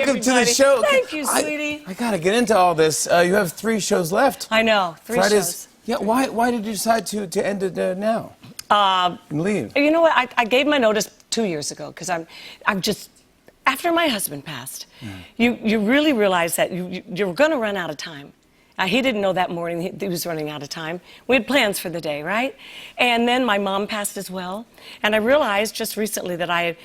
welcome to the show. Thank you, sweetie. I gotta get into all this. You have 3 shows left. I know, 3 shows. Yeah, why did you decide to end it now? And leave? You know what? I gave my notice 2 years ago because I'm just after my husband passed. You really realize that you're going to run out of time. He didn't know that morning he was running out of time. We had plans for the day, right? And then my mom passed as well. And I realized just recently that I'm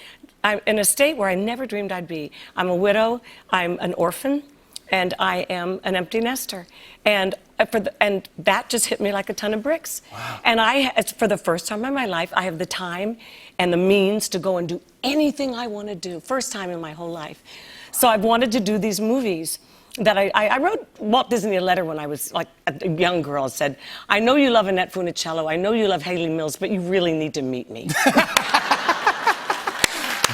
in a state where I never dreamed I'd be. I'm a widow, I'm an orphan, and I am an empty nester. And that just hit me like a ton of bricks. Wow. And for the first time in my life, I have the time and the means to go and do anything I want to do. First time in my whole life. So I've wanted to do these movies. That I wrote Walt Disney a letter when I was like a young girl. Said, I know you love Annette Funicello, I know you love Haley Mills, but you really need to meet me.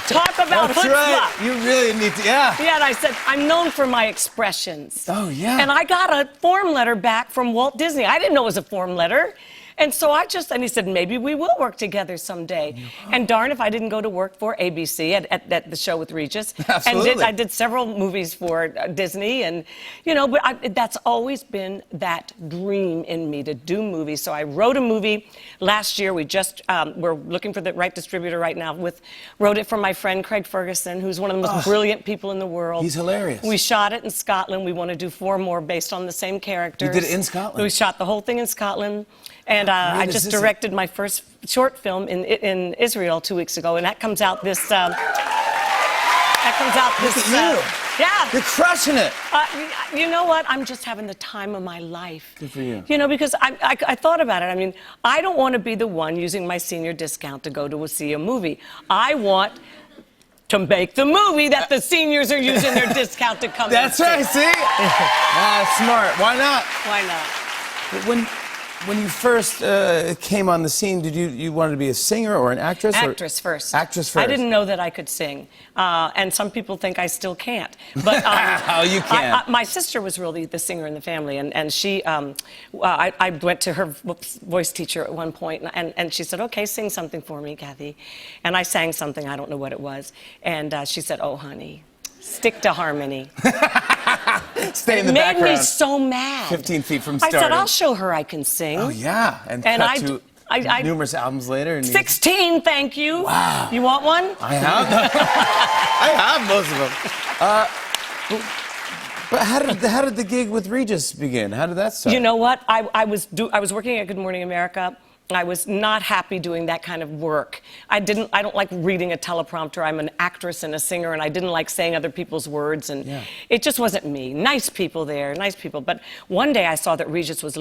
Talk about chutzpah. Right. You really need to, yeah. Yeah, and I said, I'm known for my expressions. Oh, yeah. And I got a form letter back from Walt Disney. I didn't know it was a form letter. And so and he said, maybe we will work together someday. And darn if I didn't go to work for ABC at the show with Regis. Absolutely. And I did several movies for Disney. And, you know, but that's always been that dream in me to do movies. So I wrote a movie last year. We're looking for the right distributor right now. Wrote it for my friend Craig Ferguson, who's one of the most brilliant people in the world. He's hilarious. We shot it in Scotland. We want to do 4 more based on the same characters. You did it in Scotland? We shot the whole thing in Scotland. And I just directed my first short film in Israel 2 weeks ago, and that comes out this. Look at you. Yeah. You're crushing it. You know what? I'm just having the time of my life. Good for you. You know, because I thought about it. I mean, I don't want to be the one using my senior discount to go to see a movie. I want to make the movie that the seniors are using their discount to come That's and right, see? Smart. Why not? Why not? When you first came on the scene, did you wanted to be a singer or an actress? Actress first. Actress first. I didn't know that I could sing, and some people think I still can't. But oh, you can. My sister was really the singer in the family, and she. I went to her voice teacher at one point, and she said, "Okay, sing something for me, Kathy," and I sang something. I don't know what it was, and she said, "Oh, honey, stick to harmony." Stay in the background. It made me so mad. 15 feet from stardom. I said, I'll show her I can sing. Oh, yeah. And cut to numerous albums later. And 16, thank you. Wow. You want one? I have. I have most of them. But how did the gig with Regis begin? How did that start? You know what? I was working at Good Morning America. I was not happy doing that kind of work. I don't like reading a teleprompter. I'm an actress and a singer, and I didn't like saying other people's words, and it just wasn't me. Nice people there, nice people. But one day I saw that Regis his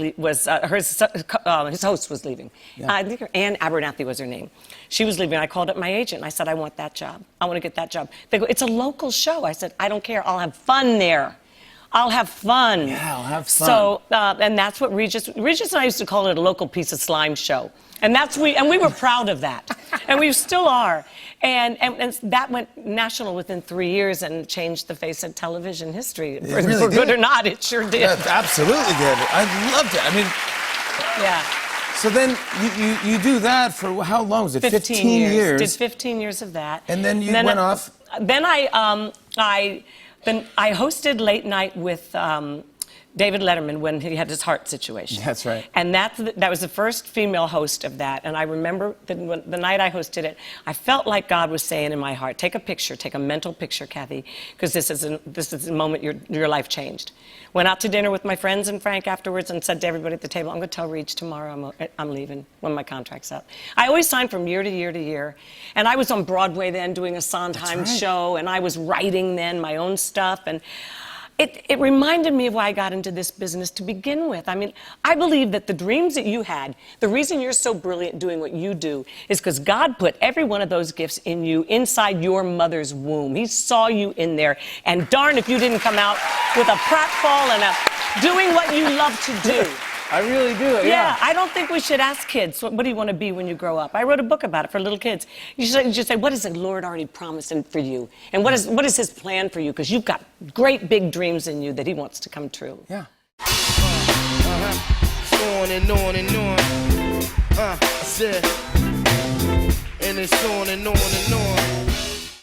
host was leaving. Yeah. I think Ann Abernathy was her name. She was leaving. I called up my agent, and I said, I want that job. I want to get that job. They go, it's a local show. I said, I don't care. I'll have fun there. I'll have fun. Yeah, I'll have fun. So, and that's what Regis and I used to call it a local piece of slime show. And we were proud of that. And we still are. And that went national within 3 years and changed the face of television history. For good or not, it sure did. Yeah, absolutely did. I loved it. I mean, yeah. So then you do that for how long? Was it 15 years? Did 15 years of that. And then you went off? Then I hosted Late Night with David Letterman when he had his heart situation. That's right. And that was the first female host of that. And I remember the night I hosted it, I felt like God was saying in my heart, take a picture, take a mental picture, Kathy, because this is the moment your life changed. Went out to dinner with my friends and Frank afterwards and said to everybody at the table, I'm going to tell Reach tomorrow I'm leaving when my contract's up. I always signed from year to year to year. And I was on Broadway then doing a Sondheim show, and I was writing then my own stuff. And it reminded me of why I got into this business to begin with. I mean, I believe that the dreams that you had, the reason you're so brilliant doing what you do is because God put every one of those gifts in you inside your mother's womb. He saw you in there. And darn if you didn't come out with a pratfall and doing what you love to do. I really do, yeah. I don't think we should ask kids, what do you want to be when you grow up? I wrote a book about it for little kids. You should say, what has the Lord already promised for you? And what is his plan for you? Because you've got great big dreams in you that he wants to come true. Yeah. On and on and on. I said, and it's on and on and on.